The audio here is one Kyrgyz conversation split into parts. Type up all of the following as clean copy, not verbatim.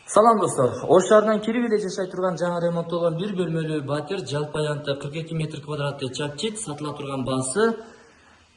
Салам достор. Ош шаарынан кирип эле жашай турган жаңы ремонттолгон бир бөлмөлүү батир жалпы аянтта 42 метр квадратты чапчит сатыла турган баасы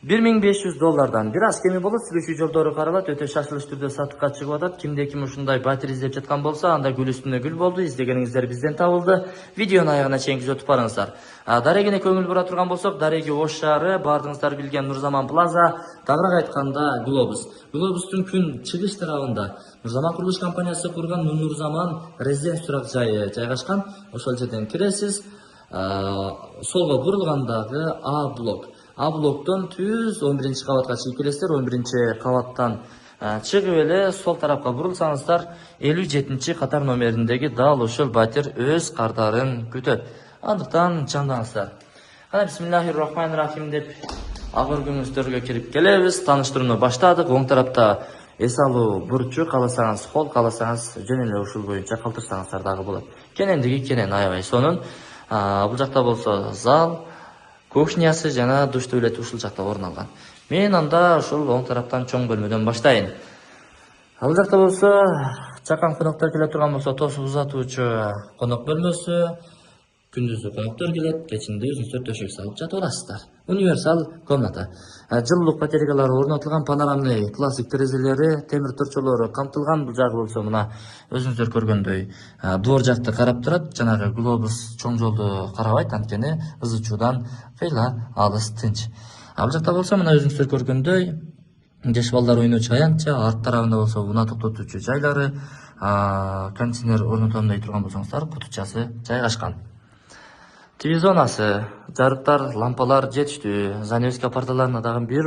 $1500. Бир аз кеми болот, сүйлөшүү жолдору каралат, өтө шашылыш түрдө сатыкка чыгып атат. Кимде ким ушундай батир издеп жаткан болсо, анда гүл үстүнө гүл болду. Издегениңиздер бизден табылды. Видеону аягына чейин күзөтүп барыңыздар. Дарегине көңүл бура турган болсок, Дареги Ош шаары, баардыгыңыздар билген Нурзаман Плаза, тагыраак айтканда Глобус. Глобустун күн чыгыш тарабында Нурзаман курулуш компаниясы курган Нурзаман резиденс турак жайы жайгашкан. Ошол жерден киресиз. Солго бурулгандагы А блок. А блоктон түз 11 кабатка чыгып келесиздер. 11 кабаттан чыгып эле сол тарапка бурулсаңыздар 57 катар номериндеги дал ошол батир өз кардарын күтөт. Андыктан чамдаңыздар. Кана бисмиллахир-рахманир-рахим деп агыргүңүздөргө кирип келебиз. Тааныштырууну баштадык. Оң тарапта эс алуу бурчу, кааласаңыз холл, кааласаңыз жөн эле ушул боюнча калтырсаңыздар дагы болот. Кенендиги кенен аябай сонун. Бул жакта болсо зал, кухнясы жана душ туалет ушул жакта орун алган. Мен анда ушул оң тараптан чоң бөлмөдөн баштайын. Бул жакта болсо чакан коноктор келе турган болсо тосуп узатуучу конок бөлмөсү, күндүзү коноктор келет, кечинде өзүңүздөр төшөк салып жатып аласыздар. Универсал комната. Жылуулук батарейкалары орнотулган, панорамный классик терезелери, темир торчолору камтылган. Бул жагы болсо мына өзүңүздөр көргөндөй двор жакты карап турат. Жанагы глобус чоң жолду карабайт, анткени ызы чуудан кыйла алыс тынч. Бул жакта болсо мына өзүңүздөр көргөндөй жаш балдар ойночу аянтча, арт тарабында болсо унаа токтотуучу жайлары, кондиционер орнотом дей турган болсоңуздар, кутучасы жайгашкан. ТВ зонасы, жарыктар, лампалар жетиштүү. Занавеска парталарына дагы бир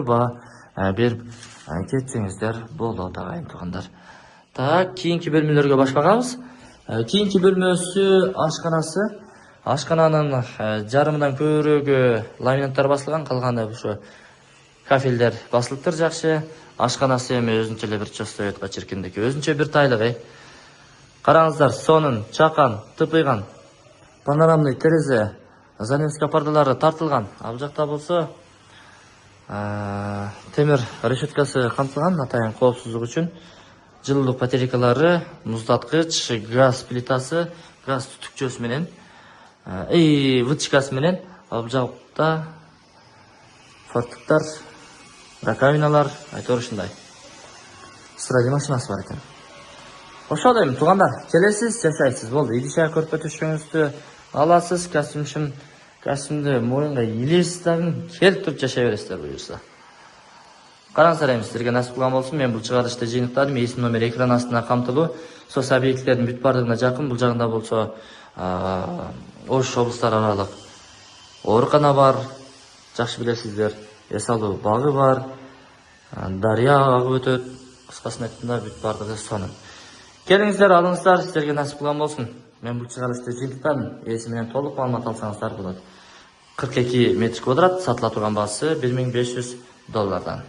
берип кетсеңиздер болот агайын туугандар. Так, кийинки бөлмөлөргө башпагабыз. Кийинки бөлмөсү ашканасы. Ашкананын жарымынан көбүрөгү ламинаттар басылган, калганы ушу кафелдер басылыптыр жакшы. Ашканасы эми өзүнчө эле бир чостоетка чиркиндеги, өзүнчө бир тайлык. Караңыздар, сонун, чакан, тыпыйган, панорамный терезе, занавеска пардалары тартылган. Бул жакта болсо темир решеткасы камтылган, атайын коопсуздук үчүн. Жылуулук батарейкалары, муздаткыч, газ плитасы, газ түтүкчөсү менен, вытчкасы менен. Бул жакта фартуктар, раковиналар, айтор ушундай. Стиральный машинасы бар экен. Ошол эми туугандар, келесиз, жашайсыз, болду. Идише көрпө төшкөңүздү аласыз, костюмду моюнга илесиз дагы, келип туруп жашай бересиздер буюрса. Караңыздар эми сиздерге насип кылган болсун. Мен бул чыгарышты жыйынтыктадым. Эсим номер экран астына камтылуу. Соц объекттердин бүт бардыгына жакын. Бул жагында болсо Ош облустар аралык оорукана бар, жакшы билесиздер. Эс алуу багы бар, дарыя агып өтөт. Кыскасын айтканда бүт бардыгы сонун. Келиңиздер, алыңыздар, сиздерге насип кылган болсун. Мен бул чыгарышты жыйынтыктадым. Эси менен толук маалымат алсаңыздар болот. 42 метр квадрат, сатыла турган баасы $1500.